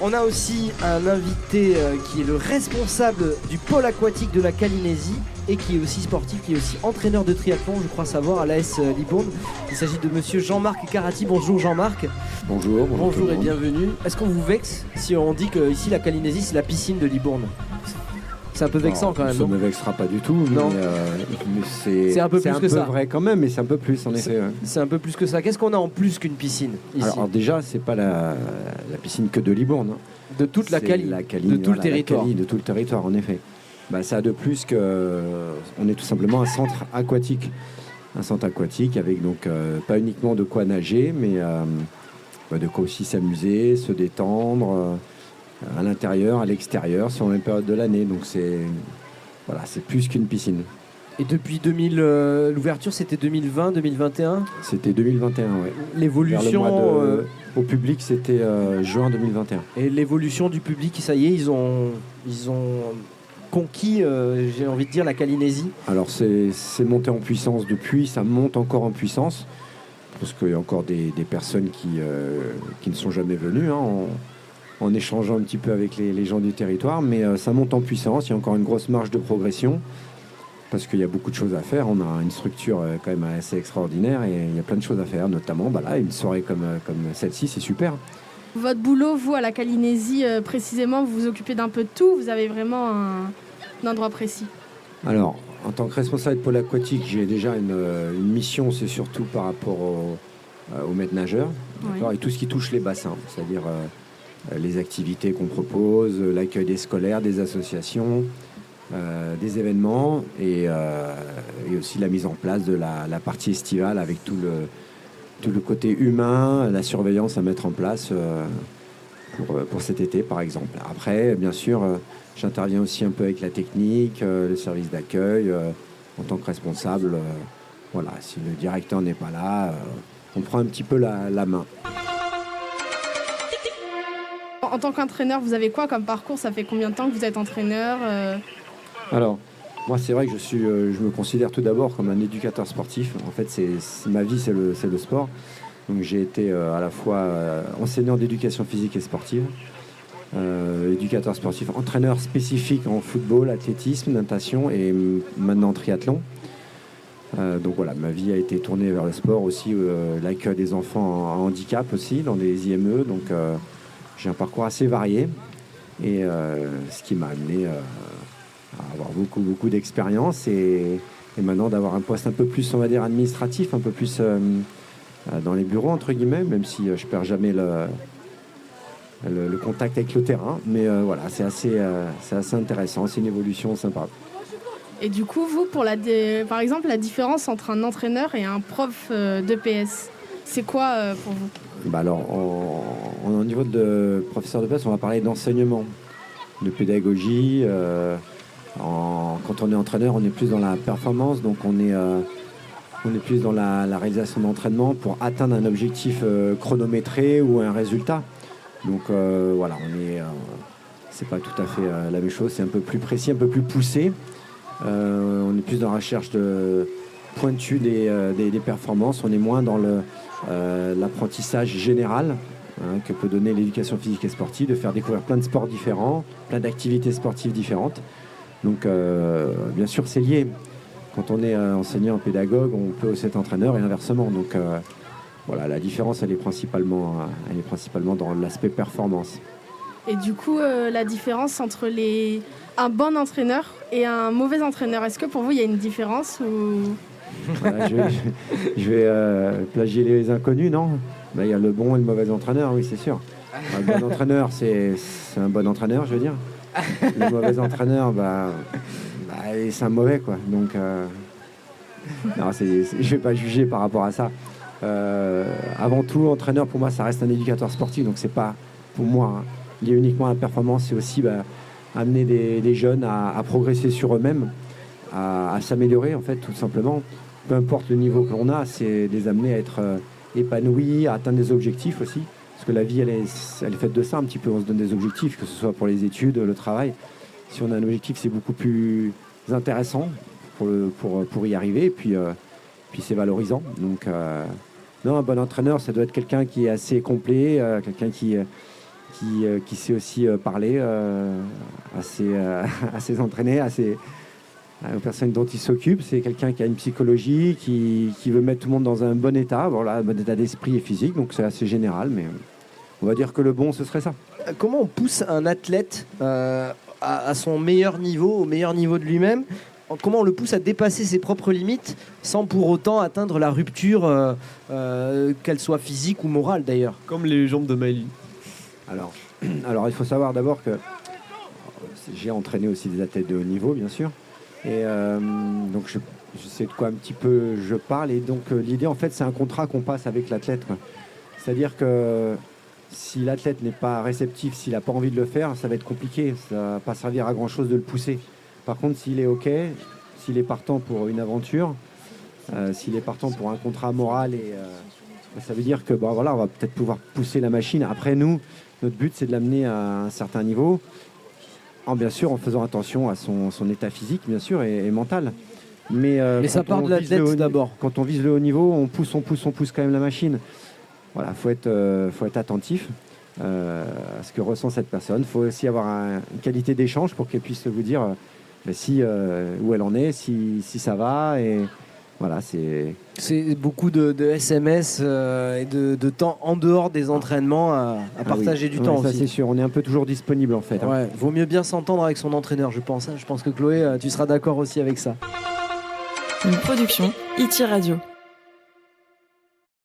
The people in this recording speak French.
On a aussi un invité qui est le responsable du pôle aquatique de la Calinésie et qui est aussi sportif, qui est aussi entraîneur de triathlon, je crois savoir, à l'AS Libourne. Il s'agit de monsieur Jean-Marc Carati. Bonjour Jean-Marc. Bonjour. Bonjour et bienvenue. Est-ce qu'on vous vexe si on dit que ici la Calinésie c'est la piscine de Libourne? C'est un peu vexant quand même. Ça ne me vexera pas du tout, non. Mais c'est un peu plus que ça. C'est un peu vrai quand même, mais c'est un peu plus en effet. C'est un peu plus que ça. Qu'est-ce qu'on a en plus qu'une piscine ici? Alors déjà, c'est pas la piscine que de Libourne. Hein. De toute la Cali, de tout le territoire. De tout le territoire, en effet. Bah, ça a de plus que on est tout simplement un centre aquatique. Un centre aquatique avec donc pas uniquement de quoi nager, mais de quoi aussi s'amuser, se détendre. À l'intérieur, à l'extérieur, sur la période de l'année. Donc c'est plus qu'une piscine. Et depuis l'ouverture, c'était 2020, 2021 ? C'était 2021, oui. L'évolution au public, c'était juin 2021. Et l'évolution du public, ça y est, ils ont conquis, j'ai envie de dire, la Calinésie. Alors c'est monté en puissance depuis, ça monte encore en puissance, parce qu'il y a encore des personnes qui ne sont jamais venues, en échangeant un petit peu avec les gens du territoire, mais ça monte en puissance, il y a encore une grosse marge de progression, parce qu'il y a beaucoup de choses à faire, on a une structure quand même assez extraordinaire, et il y a plein de choses à faire, notamment une soirée comme celle-ci, c'est super. Votre boulot, vous, à la Calinésie, précisément, vous vous occupez d'un peu de tout, vous avez vraiment un endroit précis? Alors, en tant que responsable de pôle aquatique, j'ai déjà une mission, c'est surtout par rapport aux maîtres nageurs, d'accord, et tout ce qui touche les bassins, c'est-à-dire les activités qu'on propose, l'accueil des scolaires, des associations, des événements et aussi la mise en place de la partie estivale avec tout le côté humain, la surveillance à mettre en place pour cet été par exemple. Après, bien sûr, j'interviens aussi un peu avec la technique, le service d'accueil, en tant que responsable. Si le directeur n'est pas là, on prend un petit peu la main. En tant qu'entraîneur, vous avez quoi comme parcours? Ça fait combien de temps que vous êtes entraîneur? Alors, moi, c'est vrai que je me considère tout d'abord comme un éducateur sportif. En fait, ma vie, c'est le sport. Donc, j'ai été à la fois enseignant d'éducation physique et sportive, éducateur sportif, entraîneur spécifique en football, athlétisme, natation et maintenant triathlon. Donc voilà, ma vie a été tournée vers le sport aussi, l'accueil des enfants en handicap aussi, dans des IME. Donc, j'ai un parcours assez varié et ce qui m'a amené à avoir beaucoup d'expérience et maintenant d'avoir un poste un peu plus, on va dire, administratif, un peu plus dans les bureaux, entre guillemets, même si je perds jamais le contact avec le terrain. Mais c'est assez intéressant, c'est une évolution sympa. Et du coup, vous, par exemple, la différence entre un entraîneur et un prof d'EPS, c'est quoi pour vous? Au niveau de professeur de PS, on va parler d'enseignement, de pédagogie. Quand on est entraîneur, on est plus dans la performance, donc on est plus dans la réalisation d'entraînement pour atteindre un objectif chronométré ou un résultat. Donc c'est pas tout à fait la même chose, c'est un peu plus précis, un peu plus poussé. On est plus dans la recherche de pointue des performances, on est moins dans l'apprentissage général que peut donner l'éducation physique et sportive, de faire découvrir plein de sports différents, plein d'activités sportives différentes. Donc bien sûr c'est lié. Quand on est enseignant, pédagogue, on peut aussi être entraîneur et inversement. Donc la différence elle est principalement dans l'aspect performance. Et du coup la différence entre un bon entraîneur et un mauvais entraîneur, est-ce que pour vous il y a une différence ou... Je vais plagier les inconnus, non? Il y a le bon et le mauvais entraîneur, oui, c'est sûr. Le bon entraîneur, c'est un bon entraîneur, je veux dire. Le mauvais entraîneur, c'est un mauvais, quoi. Donc, non, je ne vais pas juger par rapport à ça. Avant tout, entraîneur, pour moi, ça reste un éducateur sportif. Donc, c'est pas, pour moi, lié uniquement à la performance. C'est aussi amener des jeunes à progresser sur eux-mêmes, à s'améliorer, en fait, tout simplement. Peu importe le niveau que l'on a, c'est les amener à être épanouis, à atteindre des objectifs aussi. Parce que la vie, elle est faite de ça un petit peu. On se donne des objectifs, que ce soit pour les études, le travail. Si on a un objectif, c'est beaucoup plus intéressant pour y arriver. Et puis c'est valorisant. Donc, non, un bon entraîneur, ça doit être quelqu'un qui est assez complet, quelqu'un qui qui sait aussi parler à ses entraînés, aux personnes dont il s'occupe. C'est quelqu'un qui a une psychologie, qui veut mettre tout le monde dans un bon état, un bon état d'esprit et physique, donc c'est assez général, mais on va dire que le bon, ce serait ça. Comment on pousse un athlète à son meilleur niveau, au meilleur niveau de lui-même? Comment on le pousse à dépasser ses propres limites sans pour autant atteindre la rupture, qu'elle soit physique ou morale d'ailleurs? Comme les jambes de Maëlyn. Alors, il faut savoir d'abord que j'ai entraîné aussi des athlètes de haut niveau, bien sûr. Et donc, je sais de quoi un petit peu je parle. Et donc, l'idée, en fait, c'est un contrat qu'on passe avec l'athlète, quoi. C'est-à-dire que si l'athlète n'est pas réceptif, s'il n'a pas envie de le faire, ça va être compliqué. Ça ne va pas servir à grand-chose de le pousser. Par contre, s'il est OK, s'il est partant pour une aventure, s'il est partant pour un contrat moral, ça veut dire que on va peut-être pouvoir pousser la machine. Après, nous, notre but, c'est de l'amener à un certain niveau, bien sûr en faisant attention à son état physique, bien sûr, et mental. Mais ça part de l'athlète d'abord. Quand on vise le haut niveau, on pousse quand même la machine. Voilà, faut être attentif à ce que ressent cette personne. Il faut aussi avoir une qualité d'échange pour qu'elle puisse vous dire où elle en est, si ça va. Et voilà, c'est beaucoup de SMS et de temps en dehors des entraînements à partager du temps ça, aussi. C'est sûr, on est un peu toujours disponible en fait. Ouais, vaut mieux bien s'entendre avec son entraîneur, je pense. Je pense que Chloé, tu seras d'accord aussi avec ça. Une production E-Radio.